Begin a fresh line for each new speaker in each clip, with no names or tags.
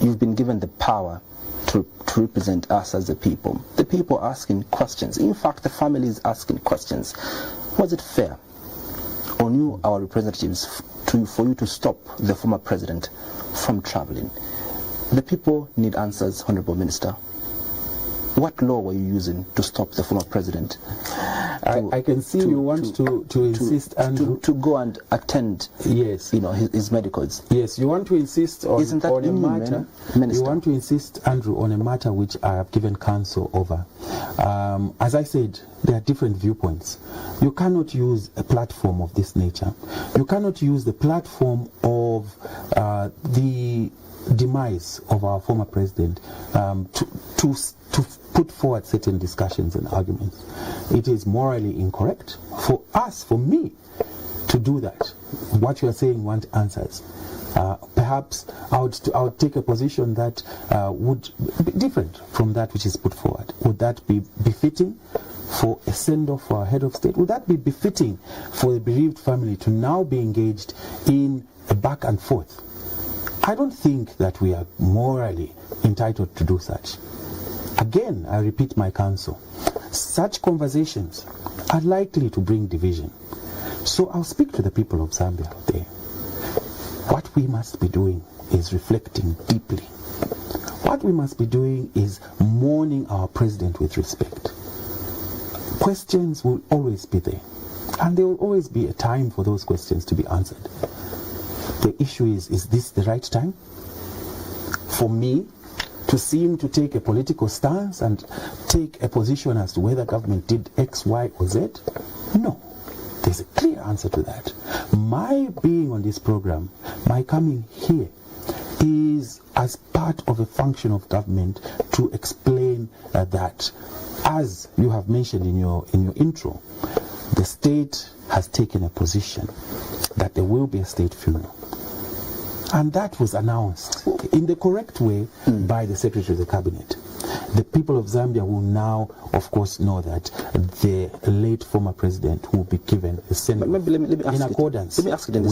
you've been given the power to represent us as the people. The people are asking questions. In fact, the family is asking questions. Was it fair on you, our representatives, for you to stop the former president from traveling? The people need answers, Honorable Minister. What law were you using to stop the former president?
I can see you want to insist, Andrew,
to go and attend.
Yes,
his medicals.
Yes, you want to insist on a matter.
Minister?
You want to insist, Andrew, on a matter which I have given counsel over. As I said, there are different viewpoints. You cannot use a platform of this nature. You cannot use the platform of the demise of our former president to put forward certain discussions and arguments. It is morally incorrect for us, for me, to do that. What you are saying want answers. Perhaps I would take a position that would be different from that which is put forward. Would that be befitting for a send-off for our head of state? Would that be befitting for the bereaved family to now be engaged in a back and forth? I don't think that we are morally entitled to do such. Again, I repeat my counsel. Such conversations are likely to bring division. So I'll speak to the people of Zambia today. What we must be doing is reflecting deeply. What we must be doing is mourning our president with respect. Questions will always be there, and there will always be a time for those questions to be answered. The issue is this the right time for me to seem to take a political stance and take a position as to whether government did X, Y, or Z? No. There's a clear answer to that. My being on this program, my coming here, is as part of a function of government to explain that, as you have mentioned in your intro, the state has taken a position that there will be a state funeral. And that was announced in the correct way by the Secretary of the Cabinet. The people of Zambia will now, of course, know that the late former president will be given a send-off in accordance with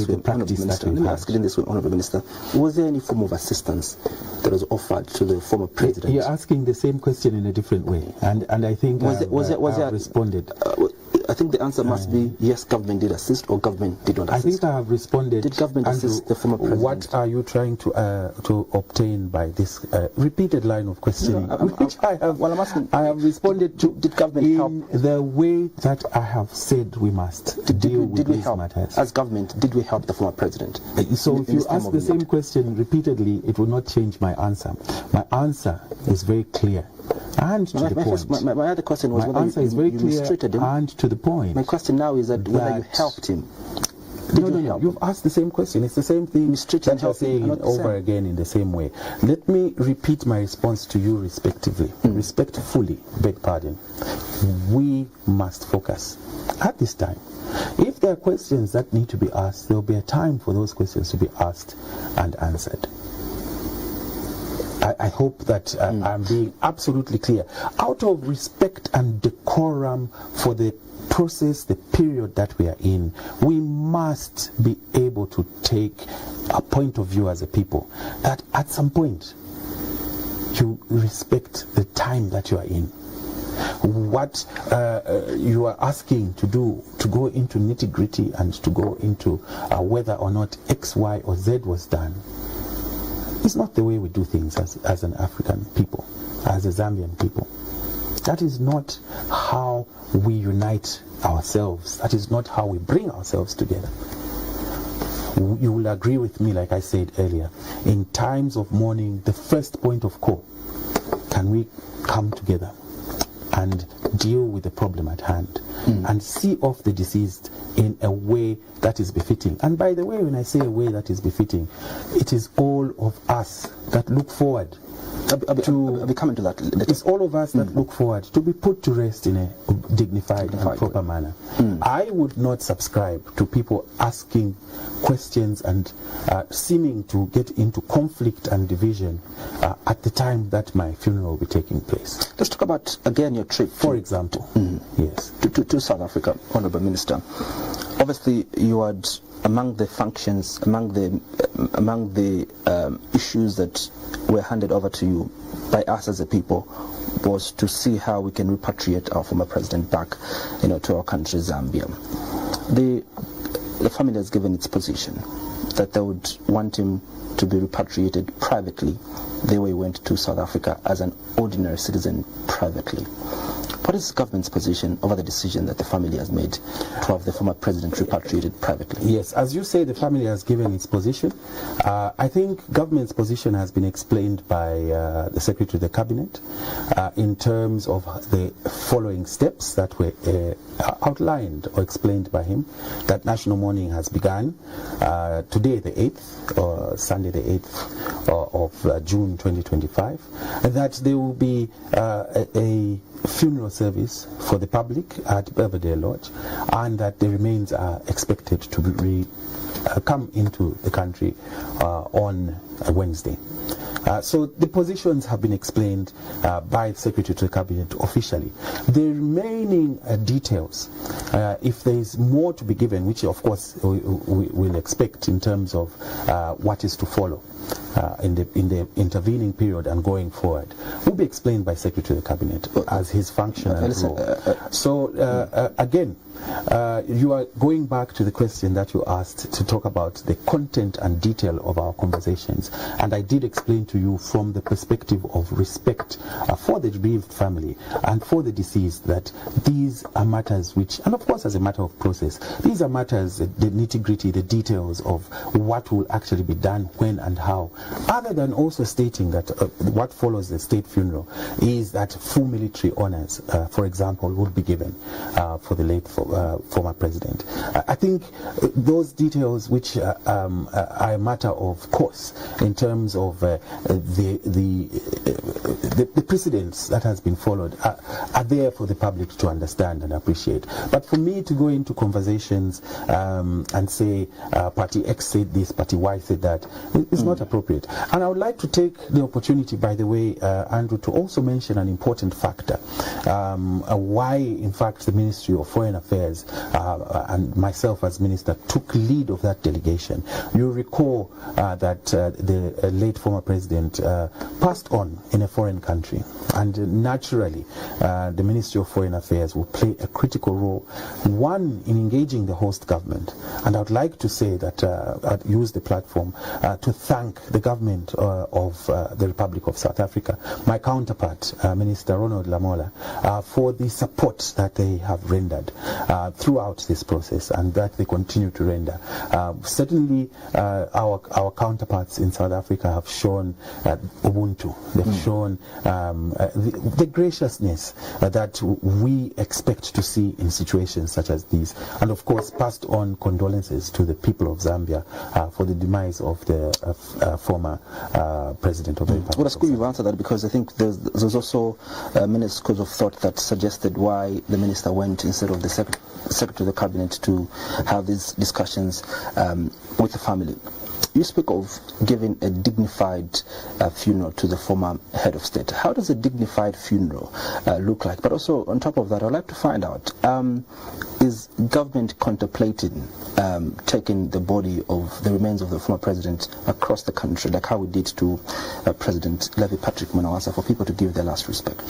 the practice that we have.
Let me ask it in this way, Honorable Minister. Was there any form of assistance that was offered to the former president?
You're asking the same question in a different way, and I think I have responded.
I think the answer must be yes, government did assist, or government did not assist.
I think I have responded.
Did government assist the former president?
What are you trying to obtain by this repeated line of questioning? I have responded to.
Did government help?
In the way that I have said we must deal with these matters.
As government, did we help the former president?
So if you ask the same question repeatedly, it will not change my answer. My answer is very clear and to the point.
My other question was
my answer is very clear and to the point.
My question now is that whether you helped him.
No. You've asked the same question. It's the same thing that you're saying over again in the same way. Let me repeat my response to you respectfully, beg pardon. We must focus at this time. If there are questions that need to be asked, there will be a time for those questions to be asked and answered. I hope that I'm being absolutely clear. Out of respect and decorum for the process, the period that we are in, we must be able to take a point of view as a people that at some point you respect the time that you are in. What you are asking to do, to go into nitty-gritty and to go into whether or not X, Y, or Z was done, is not the way we do things as an African people, as a Zambian people. That is not how we unite ourselves. That is not how we bring ourselves together. You will agree with me, like I said earlier, in times of mourning, the first point of call, can we come together and deal with the problem at hand and see off the deceased in a way that is befitting. And by the way, when I say a way that is befitting, it is all of us that look forward
I'll be coming to that later.
It's all of us that look forward to be put to rest in a dignified and proper manner. I would not subscribe to people asking questions and seeming to get into conflict and division at the time that my funeral will be taking place.
Let's talk about, again, your trip.
For example, yes,
to South Africa, Honourable Minister. Obviously, you had among the functions, among the issues that were handed over to you by us as a people, was to see how we can repatriate our former president back, to our country, Zambia. The family has given its position that they would want him to be repatriated privately, the way he went to South Africa as an ordinary citizen privately. What is the government's position over the decision that the family has made to have the former president repatriated privately?
Yes, as you say, the family has given its position. I think government's position has been explained by the Secretary of the Cabinet in terms of the following steps that were outlined or explained by him. That national mourning has begun today, the 8th, or Sunday, the 8th of June 2025. That there will be a funeral service for the public at Belvedere Lodge, and that the remains are expected to come into the country on Wednesday. So the positions have been explained by the Secretary to the Cabinet officially. The remaining details, if there is more to be given, which of course we will expect in terms of what is to follow in the intervening period and going forward, will be explained by Secretary of the Cabinet as his function and role. So again, you are going back to the question that you asked to talk about the content and detail of our conversations, and I did explain to you from the perspective of respect for the bereaved family and for the deceased that these are matters which, and of course as a matter of process, these are matters, the nitty-gritty, the details of what will actually be done, when and how, other than also stating that what follows the state funeral is that full military honors, for example, would be given for the late former president. I think those details, which are a matter of course in terms of the precedents that has been followed, are there for the public to understand and appreciate. But for me to go into conversations and say party X said this, party Y said that, is not appropriate. And I would like to take the opportunity, by the way, Andrew, to also mention an important factor, why in fact the Ministry of Foreign Affairs and myself as minister took lead of that delegation. You recall that the late former president passed on in a foreign country, and naturally the Ministry of Foreign Affairs will play a critical role, one, in engaging the host government. And I would like to say that I'd use the platform to thank the government of the Republic of South Africa, my counterpart, Minister Ronald Lamola, for the support that they have rendered throughout this process, and that they continue to render. Certainly our counterparts in South Africa have shown Ubuntu. They've shown the graciousness that we expect to see in situations such as these, and of course passed on condolences to the people of Zambia for the demise of the former president of the Republic.
Well, that's good you've answered that, because I think there's also many schools of thought that suggested why the minister went instead of the Secretary of the Cabinet to have these discussions with the family. You speak of giving a dignified funeral to the former head of state. How does a dignified funeral look like? But also, on top of that, I'd like to find out, is government contemplating taking the body of the remains of the former president across the country, like how we did to President Levi Patrick Mwanawasa, for people to give their last respect?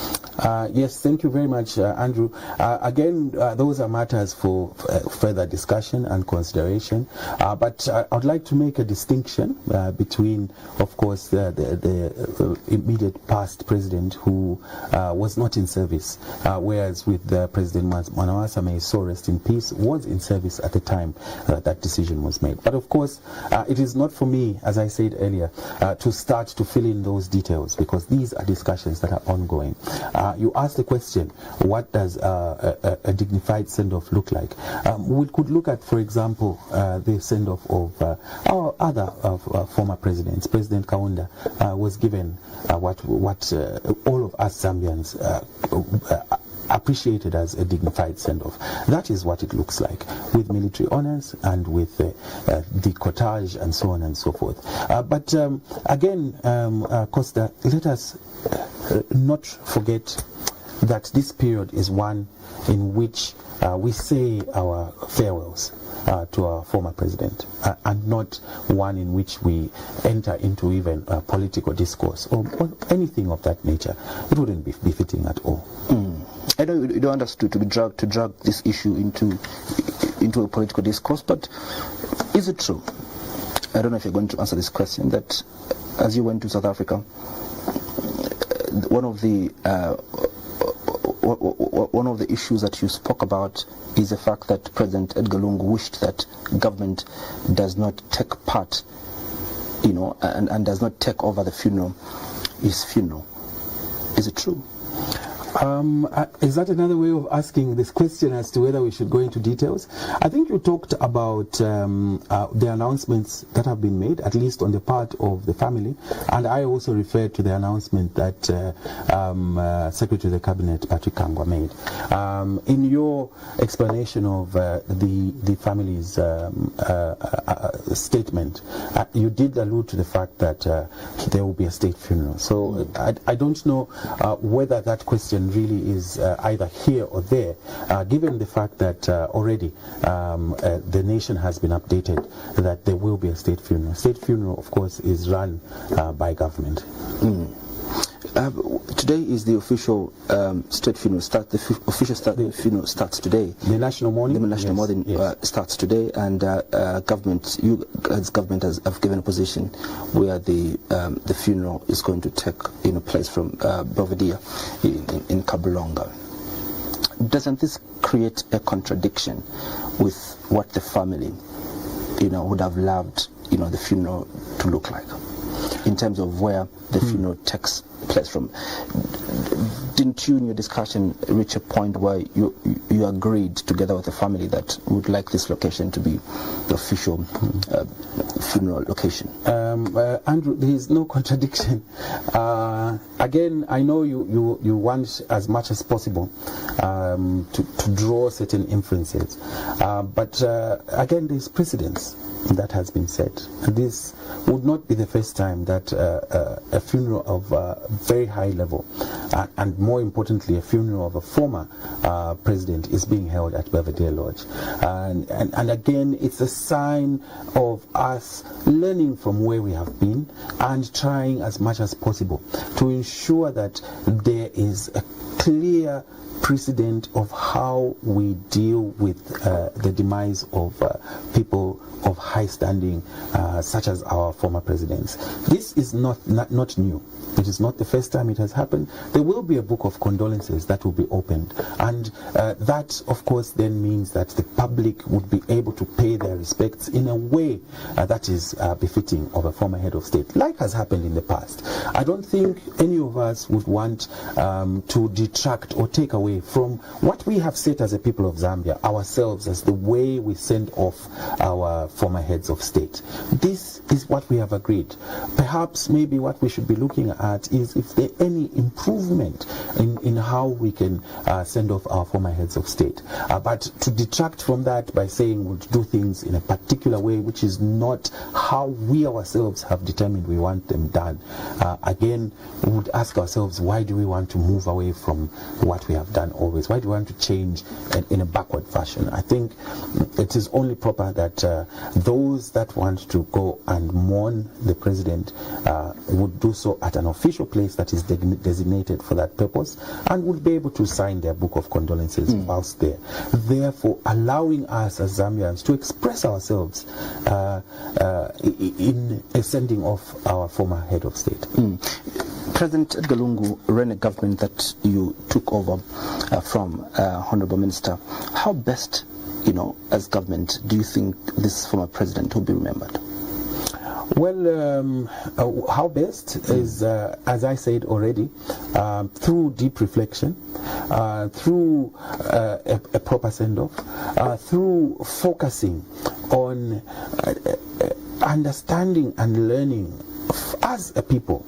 Yes, thank you very much, Andrew. Again, those are matters for further discussion and consideration. But I would like to make a distinction between, of course, the immediate past president who was not in service, whereas with President Mwanawasa, may so rest in peace, was in service at the time that decision was made. But of course, it is not for me, as I said earlier, to start to fill in those details, because these are discussions that are ongoing. You asked the question, what does a dignified send-off look like? We could look at, for example, the send-off of our other former presidents. President Kaunda was given what all of us Zambians appreciated as a dignified send-off. That is what it looks like, with military honors and with the cortege and so on and so forth. But again, Costa, let us not forget that this period is one in which we say our farewells. to our former president, and not one in which we enter into even political discourse or anything of that nature. It wouldn't be befitting at all.
I know you don't want us to drag this issue into a political discourse, but is it true? I don't know if you're going to answer this question, that as you went to South Africa, one of the issues that you spoke about is the fact that President Edgar Lungu wished that government does not take part, and does not take over his funeral. Is it true?
Is that another way of asking this question as to whether we should go into details? I think you talked about the announcements that have been made, at least on the part of the family, and I also referred to the announcement that Secretary of the Cabinet Patrick Kangwa made. In your explanation of the family's statement, you did allude to the fact that there will be a state funeral. So I don't know whether that question really is either here or there, given the fact that already the nation has been updated that there will be a state funeral. State funeral, of course, is run by government.
Today is the official state funeral start. The official funeral starts today.
The national mourning.
The national mourning starts today, and government, you as government, have given a position where the funeral is going to take place from Belvedere in Kabulonga. Doesn't this create a contradiction with what the family, would have loved, the funeral to look like, in terms of where the funeral takes place from? Didn't you, in your discussion, reach a point where you agreed together with the family that we would like this location to be the official funeral location?
Andrew, there is no contradiction. Again, I know you want as much as possible to draw certain inferences, but again, there is precedence that has been set. This would not be the first time that a funeral of very high level, and more importantly, a funeral of a former president is being held at Belvedere Lodge. And again, it's a sign of us learning from where we have been and trying as much as possible to ensure that there is a clear precedent of how we deal with the demise of people of high standing, such as our former presidents. This is not new. It is not the first time it has happened. There will be a book of condolences that will be opened, and that, of course, then means that the public would be able to pay their respects in a way that is befitting of a former head of state, like has happened in the past. I don't think any of us would want to detract or take away from what we have set as a people of Zambia, ourselves, as the way we send off our former heads of state. This is what we have agreed. Perhaps maybe what we should be looking at is if there any improvement in how we can send off our former heads of state. But to detract from that by saying we'll do things in a particular way, which is not how we ourselves have determined we want them done, again, we would ask ourselves, why do we want to move away from what we have done always? Why do we want to change in a backward fashion? I think it is only proper that those that want to go and mourn the president would do so at an official place that is designated for that purpose, and would be able to sign their book of condolences whilst there, therefore allowing us as Zambians to express ourselves in sending off our former head of state.
President Edgar Lungu ran a government that you took over from Honorable Minister. How best, as government, do you think this former president will be remembered?
Well, how best is, as I said already, through deep reflection, through a proper send-off, through focusing on understanding and learning as a people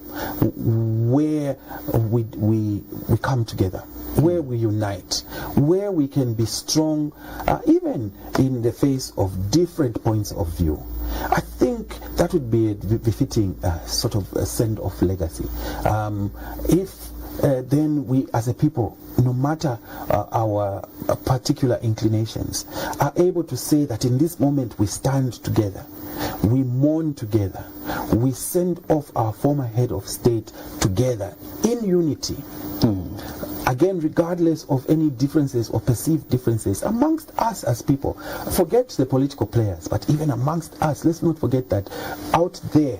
where we come together, where we unite, where we can be strong, even in the face of different points of view. I think that would be a befitting sort of a send-off legacy. If then we as a people, no matter our particular inclinations, are able to say that in this moment we stand together, we mourn together, we send off our former head of state together in unity. Again, regardless of any differences or perceived differences amongst us as people. Forget the political players, but even amongst us, let's not forget that out there,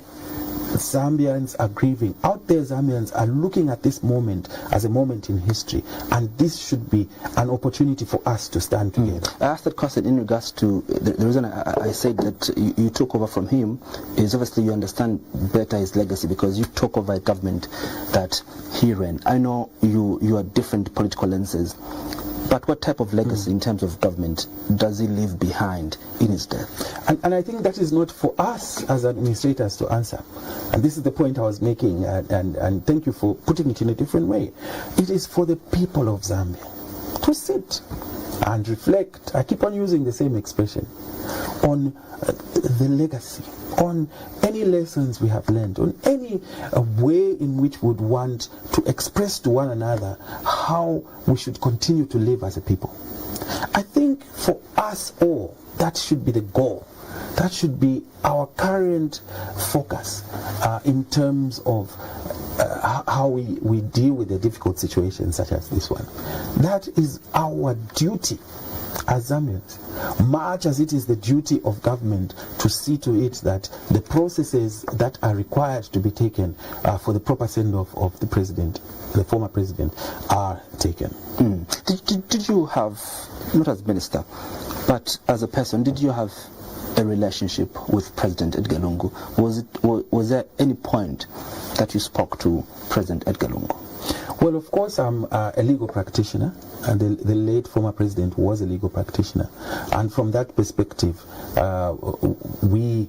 Zambians are grieving. Out there, Zambians are looking at this moment as a moment in history, and this should be an opportunity for us to stand together.
I asked that question in regards to the reason I said that you took over from him is obviously you understand better his legacy because you took over a government that he ran. I know you are different political lenses, but what type of legacy in terms of government does he leave behind in his death?
And I think that is not for us as administrators to answer. And this is the point I was making, and thank you for putting it in a different way. It is for the people of Zambia to sit and reflect, I keep on using the same expression, on the legacy, on any lessons we have learned, on any way in which we would want to express to one another how we should continue to live as a people. I think for us all, that should be the goal. That should be our current focus in terms of how we deal with the difficult situations such as this one. That is our duty as Zambians, much as it is the duty of government to see to it that the processes that are required to be taken for the proper send-off of the president, the former president, are taken.
Did you have, not as minister, but as a person, did you have a relationship with President Edgar Lungu? Was there any point that you spoke to President Edgar Lungu?
Well, of course, I'm a legal practitioner, and the late former president was a legal practitioner. And from that perspective, we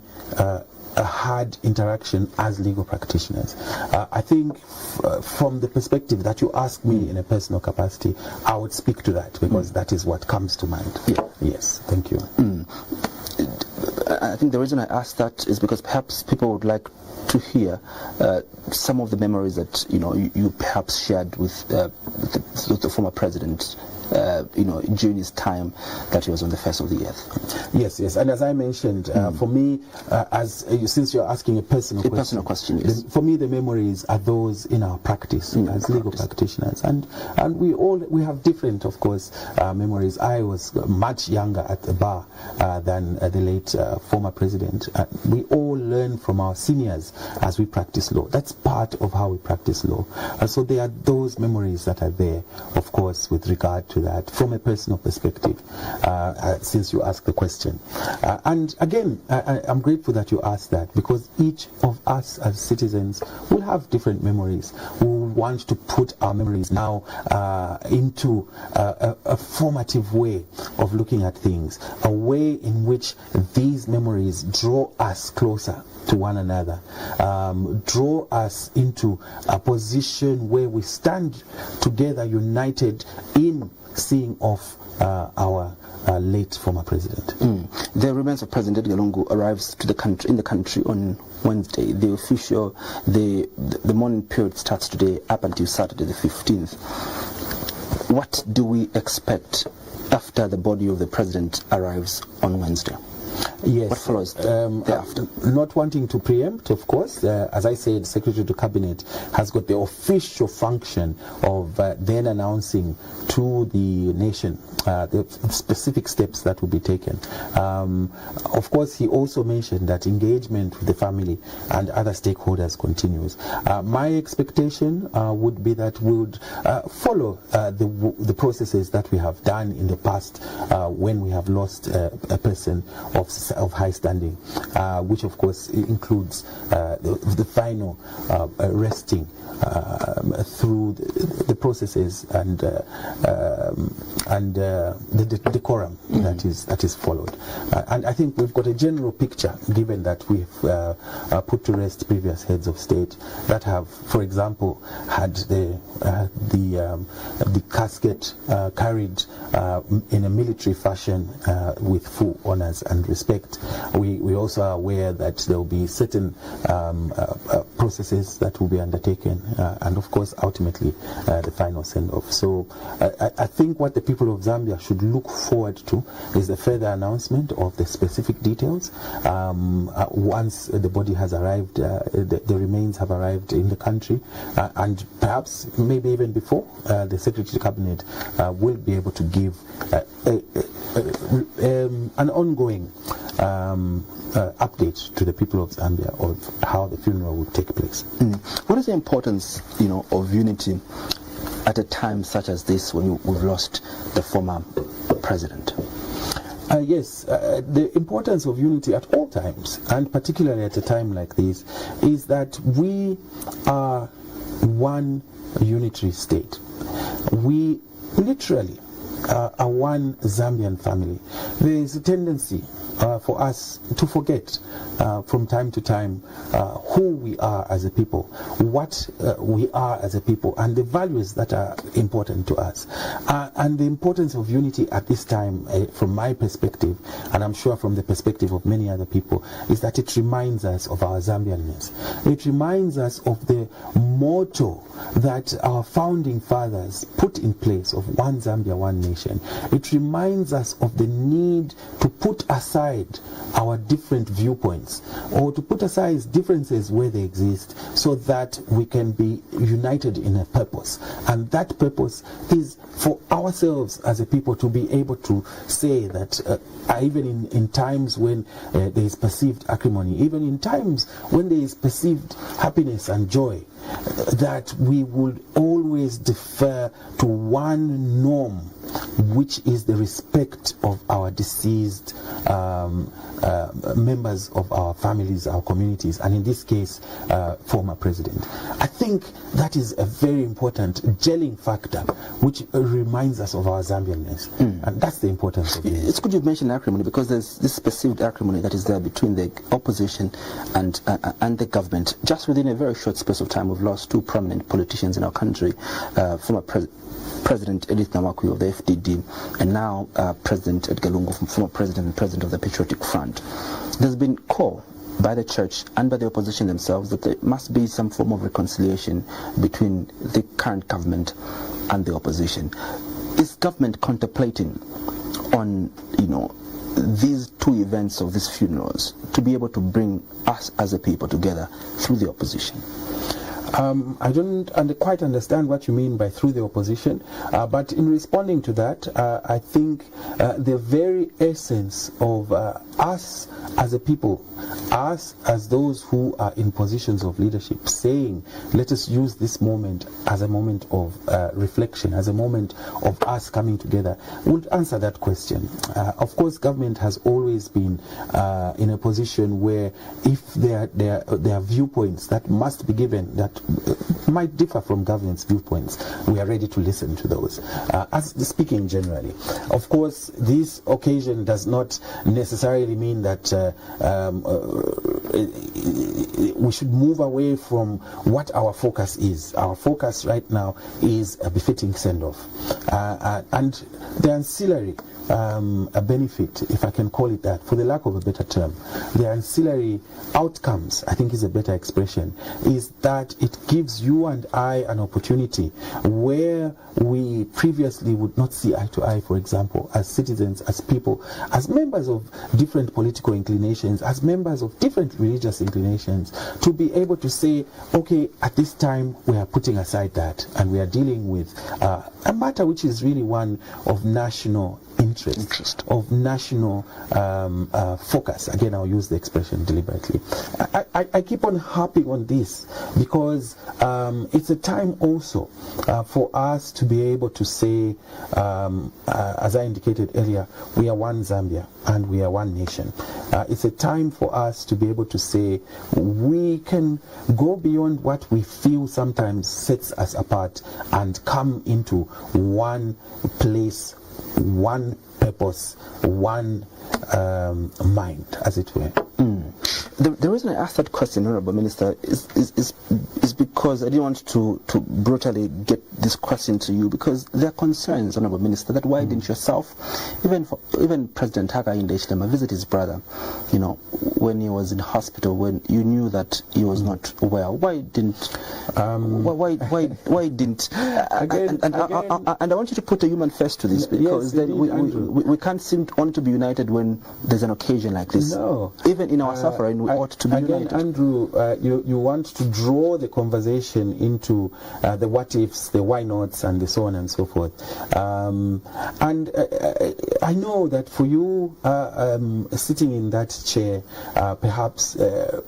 had interaction as legal practitioners. I think from the perspective that you ask me in a personal capacity, I would speak to that because that is what comes to mind.
Yeah.
Yes, thank you.
I think the reason I asked that is because perhaps people would like to hear some of the memories that you perhaps shared with the former president during his time that he was on the face of the earth.
Yes, and as I mentioned, for me, since you're asking a personal
question, yes.
For me, the memories are those in our practice as legal practitioners, and we have different, of course, memories. I was much younger at the bar than the late former president. We all learn from our seniors as we practice law. That's part of how we practice law. So there are those memories that are there, of course, with regard to that from a personal perspective, since you asked the question. And again, I'm grateful that you asked that, because each of us as citizens will have different memories. We will want to put our memories now into a formative way of looking at things, a way in which these memories draw us closer to one another, draw us into a position where we stand together united in seeing off our late former president.
The remains of President Edgar Lungu arrives to in the country on Wednesday. The mourning period starts today up until Saturday the 15th. What do we expect after the body of the president arrives on Wednesday?
Yes.
What follows thereafter?
Not wanting to preempt, of course, as I said, Secretary to Cabinet has got the official function of then announcing to the nation the specific steps that will be taken. Of course, he also mentioned that engagement with the family and other stakeholders continues. My expectation would be that we would follow the processes that we have done in the past when we have lost a person of high standing, which of course includes the final resting through the processes and the decorum that is followed. And I think we've got a general picture, given that we've put to rest previous heads of state that have, for example, had the casket carried in a military fashion with full honors and respect. expect. We also are aware that there will be certain processes that will be undertaken, and of course ultimately the final send-off. So I think what the people of Zambia should look forward to is the further announcement of the specific details once the body has arrived, the remains have arrived in the country, and perhaps maybe even before, the Secretary Cabinet will be able to give an ongoing update to the people of Zambia of how the funeral will take place.
What is the importance, of unity at a time such as this when we've lost the former president?
Yes, the importance of unity at all times, and particularly at a time like this, is that we are one unitary state. We literally are one Zambian family. There is a tendency for us to forget from time to time who we are as a people, what we are as a people, and the values that are important to us. And the importance of unity at this time, from my perspective, and I'm sure from the perspective of many other people, is that it reminds us of our Zambianness. It reminds us of the motto that our founding fathers put in place of one Zambia, one nation. It reminds us of the need to put aside our different viewpoints, or to put aside differences where they exist, so that we can be united in a purpose. And that purpose is for ourselves as a people to be able to say that even in times when there is perceived acrimony, even in times when there is perceived happiness and joy, that we would always defer to one norm, which is the respect of our deceased members of our families, our communities, and in this case, former president. I think that is a very important gelling factor, which reminds us of our Zambianness, and that's the importance of it.
It's good you've mentioned acrimony, because there's this perceived acrimony that is there between the opposition and the government. Just within a very short space of time, we've lost two prominent politicians in our country, former President Edith Namakwi of the FDD, and now President Edgar Lungu, former president and president of the Patriotic Front. There's been call by the church and by the opposition themselves that there must be some form of reconciliation between the current government and the opposition. Is government contemplating on, these two events of these funerals to be able to bring us as a people together through the opposition?
I don't quite understand what you mean by through the opposition, but in responding to that, I think the very essence of us as a people, us as those who are in positions of leadership, saying, let us use this moment as a moment of reflection, as a moment of us coming together, would answer that question. Of course, government has always been in a position where if there are viewpoints that must be given that might differ from government's viewpoints, we are ready to listen to those. As speaking generally, of course, this occasion does not necessarily mean that we should move away from what our focus is. Our focus right now is a befitting send-off, and the ancillary a benefit, if I can call it that, for the lack of a better term, the ancillary outcomes, I think is a better expression, is that it gives you and I an opportunity where we previously would not see eye to eye, for example, as citizens, as people, as members of different political inclinations, as members of different religious inclinations, to be able to say, okay, at this time we are putting aside that and we are dealing with a matter which is really one of national interest, of national focus. Again, I'll use the expression deliberately. I keep on harping on this because it's a time also for us to be able to say, as I indicated earlier, we are one Zambia and we are one nation. It's a time for us to be able to say we can go beyond what we feel sometimes sets us apart and come into one place, one purpose, one mind, as it were.
The reason I asked that question, Honorable Minister, is because I didn't want to brutally get this question to you, because there are concerns, Honorable Minister, that why didn't yourself, even President Hakainde Hichilema, visit his brother, when he was in hospital, when you knew that he was not well? Why didn't? Why didn't? And I want you to put a human face to this, because
yes,
then we can't seem to want to be united when there's an occasion like this.
No.
Even in our suffering, we ought to be united.
Andrew, you want to draw the conversation into the what ifs, the why nots, and the so on and so forth. And I know that for you, sitting in that chair, perhaps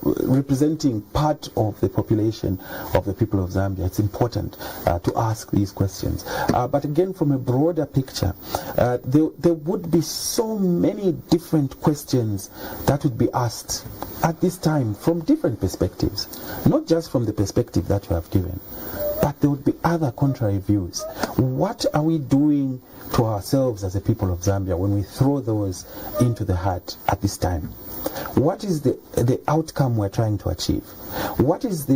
representing part of the population of the people of Zambia, it's important to ask these questions. But again, from a broader picture, there would be so many different questions that would be asked at this time from different perspectives, not just from the perspective that you have given, but there would be other contrary views. What are we doing to ourselves as a people of Zambia when we throw those into the hat at this time? What is the outcome we're trying to achieve? What is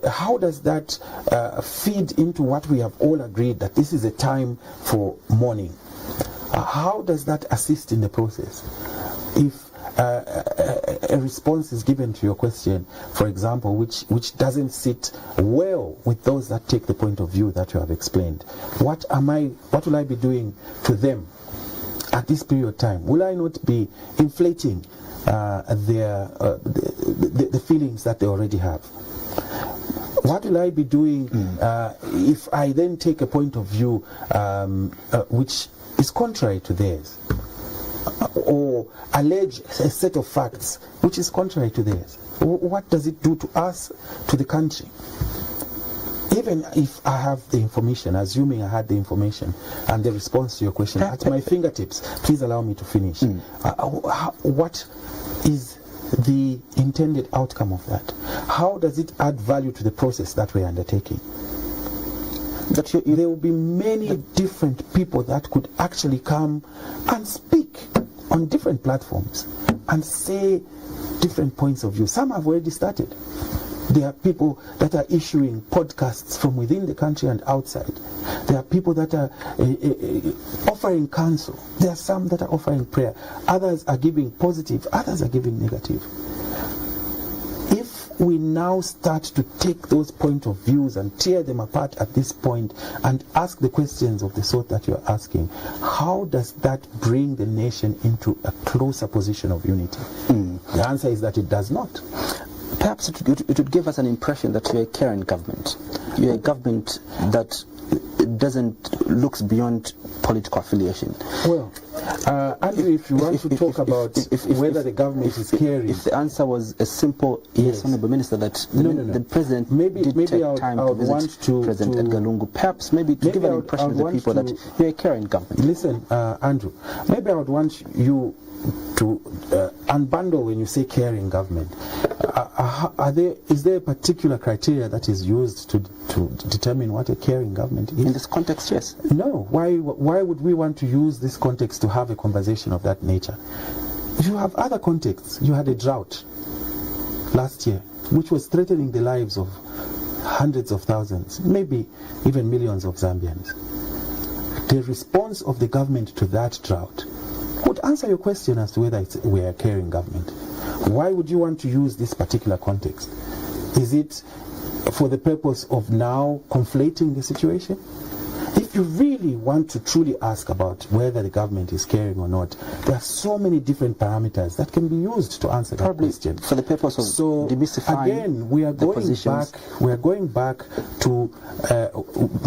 how does that feed into what we have all agreed, that this is a time for mourning? How does that assist in the process? If a response is given to your question, for example, which doesn't sit well with those that take the point of view that you have explained, what will I be doing to them at this period of time? Will I not be inflating the feelings that they already have? What will I be doing if I then take a point of view which is contrary to theirs, or allege a set of facts which is contrary to theirs? What does it do to us, to the country? Even if I have the information, assuming I had the information and the response to your question at my fingertips, please allow me to finish. What is the intended outcome of that? How does it add value to the process that we're undertaking? That there will be many different people that could actually come and speak on different platforms and say different points of view. Some have already started. There are people that are issuing podcasts from within the country and outside. There are people that are offering counsel. There are some that are offering prayer. Others are giving positive. Others are giving negative. If we now start to take those point of views and tear them apart at this point and ask the questions of the sort that you're asking, how does that bring the nation into a closer position of unity? The answer is that it does not.
Perhaps it would give us an impression that you're a caring government. You're a government that looks beyond political affiliation.
Well, Andrew, if you want to talk about whether the government is caring,
if the answer was a simple yes, Honourable Minister, that the President did take time to visit President Edgar Lungu, perhaps maybe to give an impression to the people that you're a caring government.
Listen, Andrew, maybe I would want you to unbundle when you say caring government. Is there a particular criteria that is used to determine what a caring government is?
In this context, yes.
No. Why would we want to use this context to have a conversation of that nature? You have other contexts. You had a drought last year, which was threatening the lives of hundreds of thousands, maybe even millions of Zambians. The response of the government to that drought would answer your question as to whether we are a caring government. Why would you want to use this particular context? Is it for the purpose of now conflating the situation? If you really want to truly ask about whether the government is caring or not, there are so many different parameters that can be used to answer that question.
For the purpose of demystifying
again, we are going back to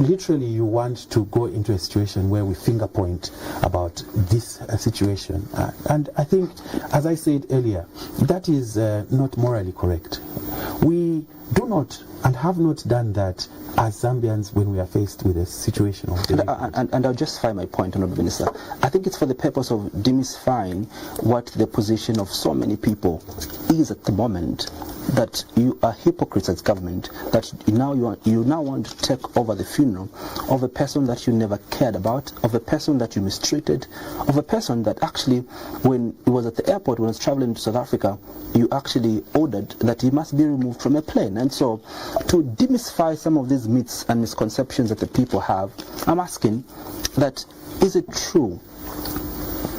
literally you want to go into a situation where we finger point about this situation. And I think, as I said earlier, that is not morally correct. We do not and have not done that as Zambians when we are faced with a situation of
and I'll justify my point, Honourable Minister. I think it's for the purpose of demystifying what the position of so many people is at the moment that you are hypocrites as government, that you now want to take over the funeral of a person that you never cared about, of a person that you mistreated, of a person that actually, when he was at the airport, when he was traveling to South Africa, you actually ordered that he must be removed from a plane. And so, to demystify some of these myths and misconceptions that the people have, I'm asking that, is it true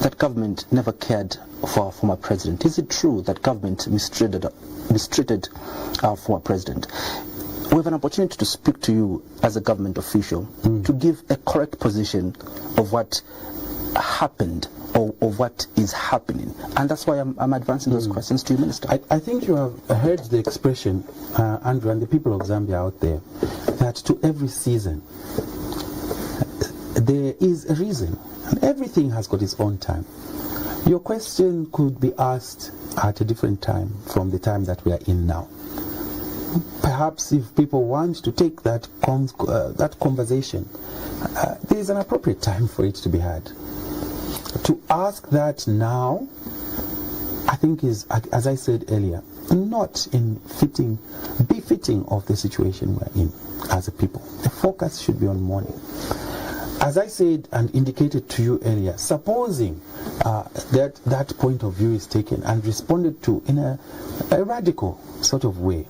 that government never cared for our former president? Is it true that government mistreated our former president? We have an opportunity to speak to you as a government official to give a correct position of what happened or of what is happening. And that's why I'm advancing those questions to you, Minister.
I think you have heard the expression, Andrew, and the people of Zambia out there, that to every season there is a reason, and everything has got its own time. Your question could be asked at a different time from the time that we are in now. Perhaps if people want to take that conversation, there is an appropriate time for it to be had. To ask that now, I think is, as I said earlier, not befitting of the situation we're in as a people. The focus should be on mourning. As I said and indicated to you earlier, supposing that point of view is taken and responded to in a radical sort of way,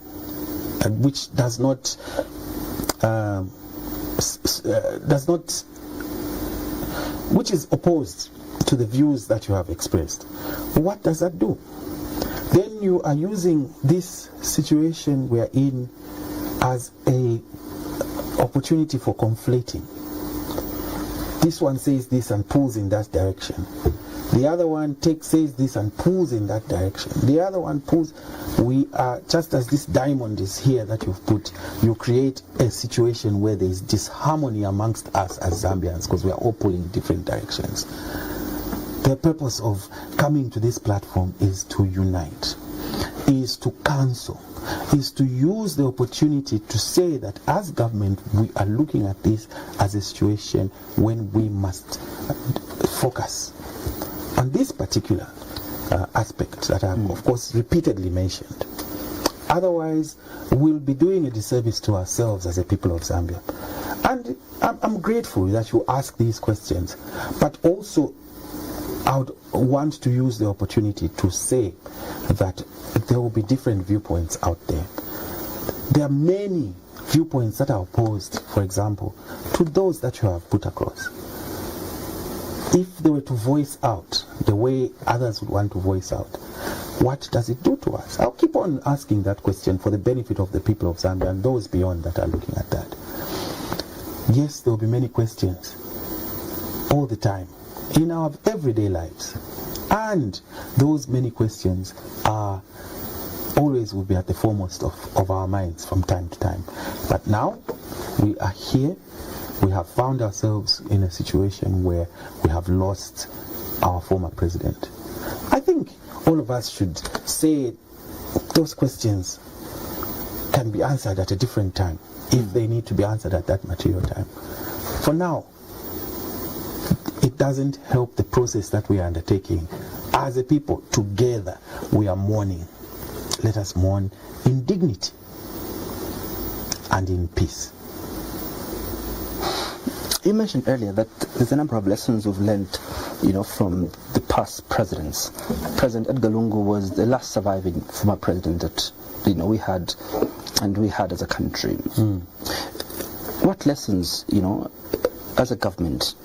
which does not which is opposed to the views that you have expressed, what does that do? Then you are using this situation we are in as a opportunity for conflating. This one says this and pulls in that direction. The other one says this and pulls in that direction. The other one pulls. We are, just as this diamond is here that you've put, you create a situation where there is disharmony amongst us as Zambians because we are all pulling different directions. The purpose of coming to this platform is to unite, is to counsel, is to use the opportunity to say that as government we are looking at this as a situation when we must focus on this particular aspect that I've of course repeatedly mentioned. Otherwise we'll be doing a disservice to ourselves as a people of Zambia. And I'm grateful that you ask these questions, but also I would want to use the opportunity to say that there will be different viewpoints out there. There are many viewpoints that are opposed, for example, to those that you have put across. If they were to voice out the way others would want to voice out, what does it do to us? I'll keep on asking that question for the benefit of the people of Zambia and those beyond that are looking at that. Yes, there will be many questions all the time in our everyday lives, and those many questions are always will be at the foremost of our minds from time to time. But now we are here, we have found ourselves in a situation where we have lost our former president. I think all of us should say those questions can be answered at a different time if they need to be answered at that material time. For now, it doesn't help the process that we are undertaking. As a people, together, we are mourning. Let us mourn in dignity and in peace.
You mentioned earlier that there's a number of lessons we've learned, from the past presidents. President Edgar Lungu was the last surviving former president that, we had as a country. What lessons, as a government,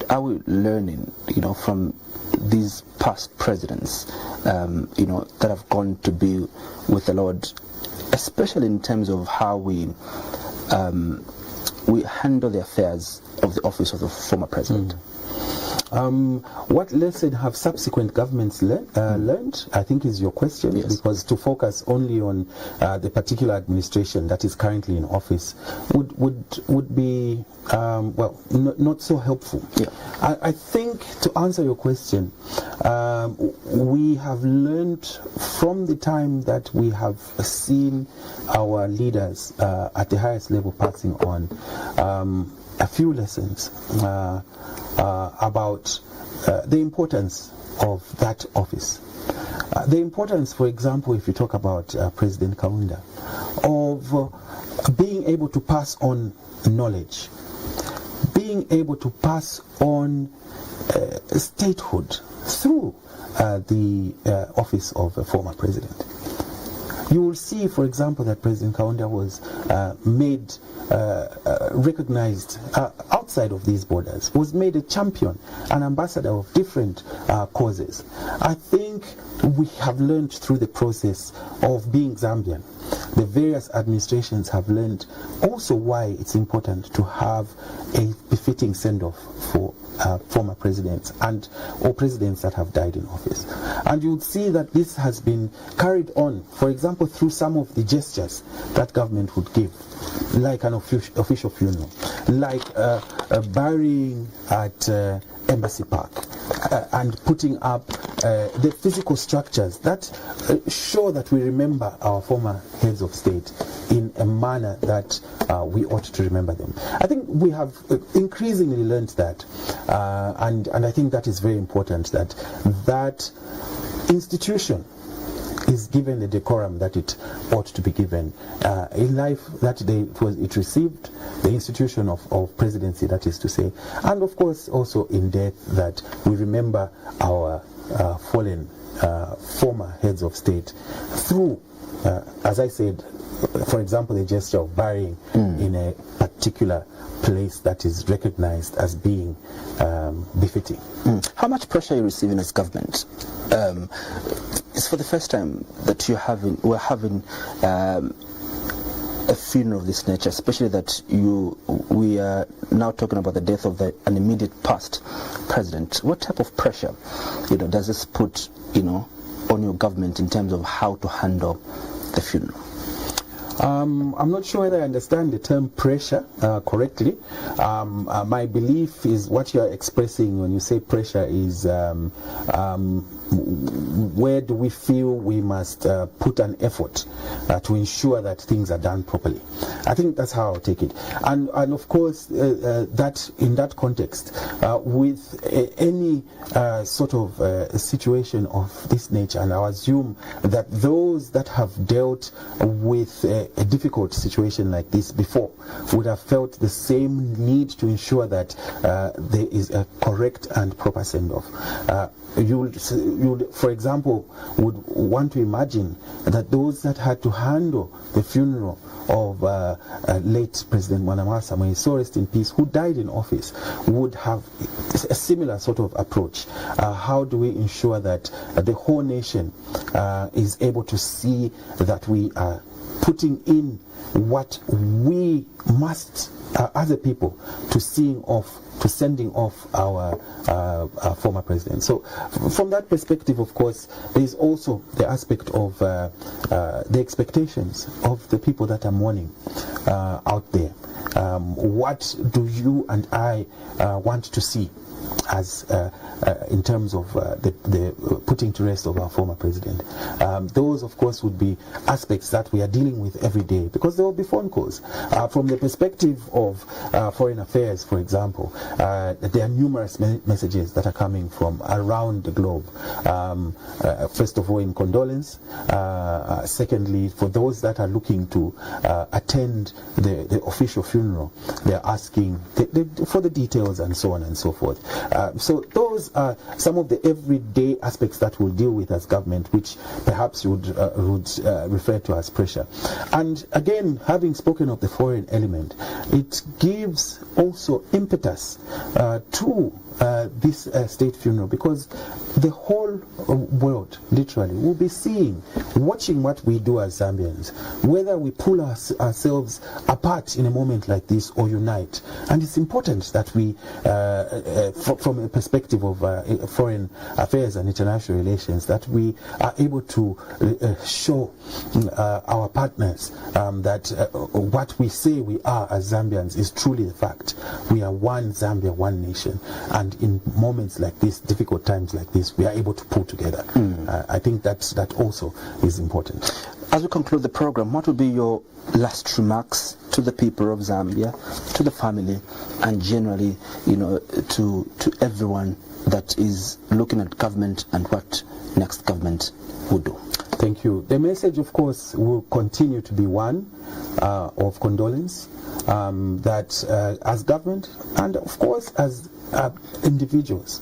are we learning, from these past presidents, that have gone to be with the Lord, especially in terms of how we handle the affairs of the office of the former president?
What lesson have subsequent governments learned, I think is your question. Yes. Because to focus only on the particular administration that is currently in office would be not so helpful. Yeah. I think to answer your question, we have learned from the time that we have seen our leaders at the highest level passing on a few lessons about the importance of that office. The importance, for example, if you talk about President Kaunda, of being able to pass on knowledge, being able to pass on statehood through the office of a former president. You will see, for example, that President Kaunda was made recognized outside of these borders, was made a champion, an ambassador of different causes. I think we have learned through the process of being Zambian. The various administrations have learned also why it's important to have a befitting send-off for former presidents or presidents that have died in office. And you would see that this has been carried on, for example, through some of the gestures that government would give, like an official funeral, like burying at Embassy Park, and putting up the physical structures that show that we remember our former heads of state in a manner that we ought to remember them. I think we have increasingly learned that, and I think that is very important, that institution is given the decorum that it ought to be given in life, that it received, the institution of presidency, that is to say, and of course also in death, that we remember our fallen former heads of state through, as I said, for example, the gesture of burying in a particular place that is recognized as being befitting.
How much pressure are you receiving as government? It's for the first time that we're having a funeral of this nature, especially that we are now talking about the death of an immediate past president. What type of pressure, does this put, on your government in terms of how to handle the funeral?
I'm not sure whether I understand the term pressure correctly. My belief is what you're expressing when you say pressure is where do we feel we must put an effort to ensure that things are done properly. I think that's how I'll take it. And of course, that in that context, with any sort of situation of this nature, and I assume that those that have dealt with a difficult situation like this before would have felt the same need to ensure that there is a correct and proper send-off. You, for example, would want to imagine that those that had to handle the funeral of late President Mwanamasa, may he so rest in peace, who died in office, would have a similar sort of approach. How do we ensure that the whole nation is able to see that we are putting in what we must, as a people, to sending off our former president. So from that perspective, of course, there is also the aspect of the expectations of the people that are mourning out there. What do you and I want to see as in terms of the putting to rest of our former president? Those, of course, would be aspects that we are dealing with every day, because there will be phone calls. From the perspective of foreign affairs, for example, there are numerous messages that are coming from around the globe. First of all, in condolence. Secondly, for those that are looking to attend the official funeral, they're asking for the details and so on and so forth. So those are some of the everyday aspects that we'll deal with as government, which perhaps you would refer to as pressure. And again, having spoken of the foreign element, it gives also impetus to this state funeral, because the whole world literally will be watching what we do as Zambians, whether we pull ourselves apart in a moment like this or unite. And it's important that we, from a perspective of foreign affairs and international relations, that we are able to show our partners that what we say we are as Zambians is truly the fact. We are one Zambia, one nation, and in moments like this, difficult times like this, we are able to pull together. I think that also is important.
As we conclude the program, what would be your last remarks to the people of Zambia, to the family, and generally, to everyone that is looking at government and what next government would do?
Thank you. The message, of course, will continue to be one of condolence, that as government and, of course, as individuals,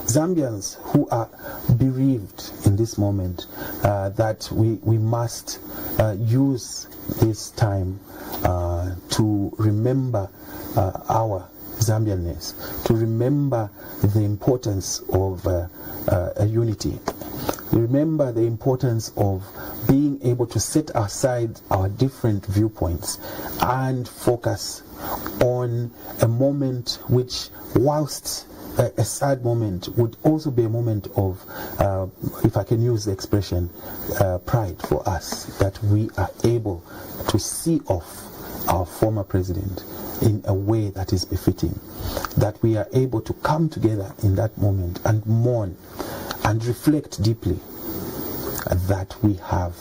Zambians who are bereaved in this moment, that we must use this time to remember our Zambianness, to remember the importance of a unity. Remember the importance of being able to set aside our different viewpoints and focus on a moment which, whilst a sad moment, would also be a moment of, if I can use the expression, pride for us, that we are able to see off our former president in a way that is befitting, that we are able to come together in that moment and mourn and reflect deeply that we have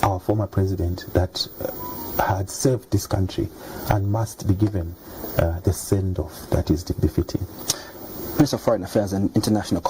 our former president that had served this country and must be given the send-off that is befitting.
Minister of Foreign Affairs and International